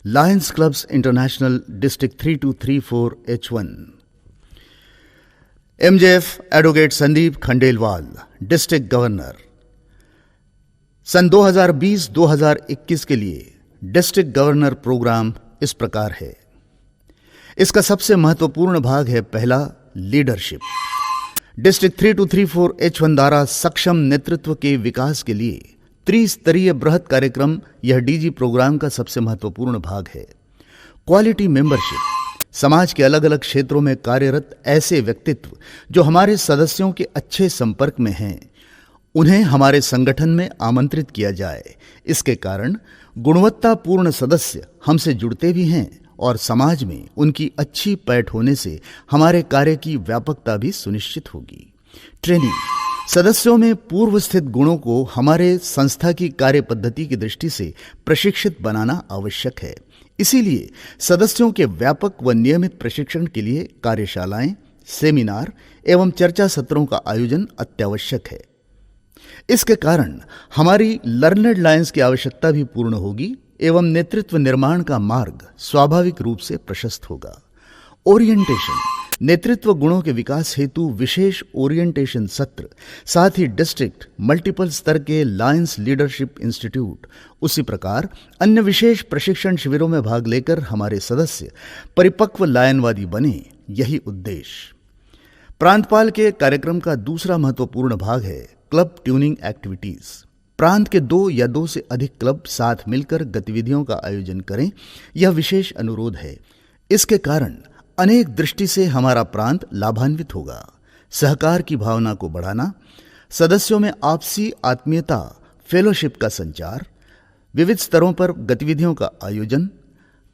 Lions Clubs International district 3234 H1, MJF advocate Sandeep Khandelwal, district governor. सन 2020-2021 के लिए डिस्ट्रिक्ट गवर्नर प्रोग्राम इस प्रकार है। इसका सबसे महत्वपूर्ण भाग है पहला, लीडरशिप। डिस्ट्रिक्ट 3234 H1 द्वारा सक्षम नेतृत्व के विकास के लिए त्रिस्तरीय बृहत कार्यक्रम यह डीजी प्रोग्राम का सबसे महत्वपूर्ण भाग है। क्वालिटी मेंबरशिप, समाज के अलग अलग क्षेत्रों में कार्यरत ऐसे व्यक्तित्व जो हमारे सदस्यों के अच्छे संपर्क में हैं, उन्हें हमारे संगठन में आमंत्रित किया जाए। इसके कारण गुणवत्तापूर्ण सदस्य हमसे जुड़ते भी हैं और समाज में उनकी अच्छी पैठ होने से हमारे कार्य की व्यापकता भी सुनिश्चित होगी। ट्रेनिंग, सदस्यों में पूर्व स्थित गुणों को हमारे संस्था की कार्य पद्धति की दृष्टि से प्रशिक्षित बनाना आवश्यक है। इसीलिए सदस्यों के व्यापक व नियमित प्रशिक्षण के लिए कार्यशालाएं, सेमिनार एवं चर्चा सत्रों का आयोजन अत्यावश्यक है। इसके कारण हमारी लर्नड लायंस की आवश्यकता भी पूर्ण होगी एवं नेतृत्व निर्माण का मार्ग स्वाभाविक रूप से प्रशस्त होगा। ओरिएंटेशन, नेतृत्व गुणों के विकास हेतु विशेष ओरिएंटेशन सत्र, साथ ही डिस्ट्रिक्ट मल्टीपल स्तर के लायंस लीडरशिप इंस्टीट्यूट, उसी प्रकार अन्य विशेष प्रशिक्षण शिविरों में भाग लेकर हमारे सदस्य परिपक्व लायनवादी बने, यही उद्देश्य। प्रांतपाल के कार्यक्रम का दूसरा महत्वपूर्ण भाग है क्लब ट्यूनिंग एक्टिविटीज। प्रांत के 2 या 2 से अधिक क्लब साथ मिलकर गतिविधियों का आयोजन करें, यह विशेष अनुरोध है। इसके कारण अनेक दृष्टि से हमारा प्रांत लाभान्वित होगा। सहकार की भावना को बढ़ाना, सदस्यों में आपसी आत्मीयता, फेलोशिप का संचार, विविध स्तरों पर गतिविधियों का आयोजन,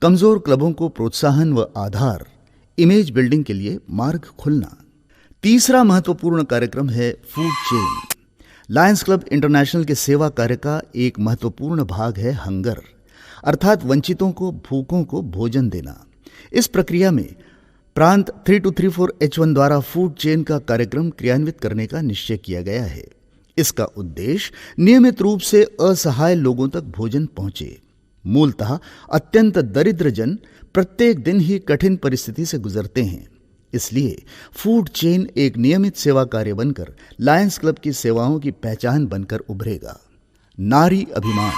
कमजोर क्लबों को प्रोत्साहन व आधार, इमेज बिल्डिंग के लिए मार्ग खुलना। तीसरा महत्वपूर्ण कार्यक्रम है food chain. Lions club international के सेवा कार्य का एक महत्वपूर्ण भाग है हंगर, अर्थात वंचितों को, भूखों को भोजन देना। इस प्रक्रिया में प्रांत 3234 H1 द्वारा फूड चेन का कार्यक्रम क्रियान्वित करने का निश्चय किया गया है। इसका उद्देश्य नियमित रूप से असहाय लोगों तक भोजन पहुंचे। मूलतः अत्यंत दरिद्र जन प्रत्येक दिन ही कठिन परिस्थिति से गुजरते हैं। इसलिए फूड चेन एक नियमित सेवा कार्य बनकर लायंस क्लब की सेवाओं की पहचान बनकर उभरेगा। नारी अभिमान,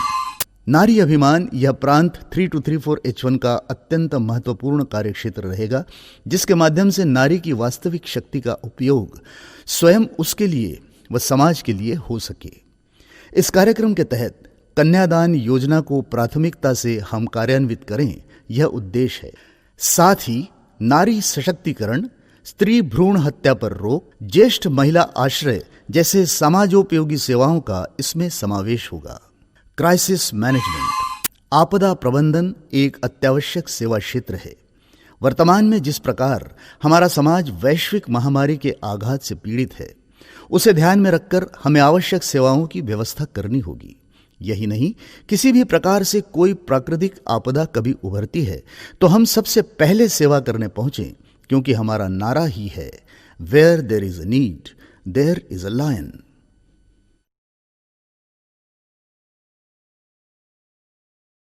नारी अभिमान यह प्रांत 3234 H1 का अत्यंत महत्वपूर्ण कार्यक्षेत्र रहेगा, जिसके माध्यम से नारी की वास्तविक शक्ति का उपयोग स्वयं उसके लिए व समाज के लिए हो सके। इस कार्यक्रम के तहत कन्यादान योजना को प्राथमिकता से हम कार्यान्वित करें, यह उद्देश्य है। साथ ही नारी सशक्तिकरण, स्त्री भ्रूण हत्या पर रोक, ज्येष्ठ महिला आश्रय जैसे समाजोपयोगी सेवाओं का इसमें समावेश होगा। क्राइसिस मैनेजमेंट, आपदा प्रबंधन एक अत्यावश्यक सेवा क्षेत्र है। वर्तमान में जिस प्रकार हमारा समाज वैश्विक महामारी के आघात से पीड़ित है, उसे ध्यान में रखकर हमें आवश्यक सेवाओं की व्यवस्था करनी होगी। यही नहीं, किसी भी प्रकार से कोई प्राकृतिक आपदा कभी उभरती है तो हम सबसे पहले सेवा करने पहुंचे, क्योंकि हमारा नारा ही है, where there is a need there is a lion.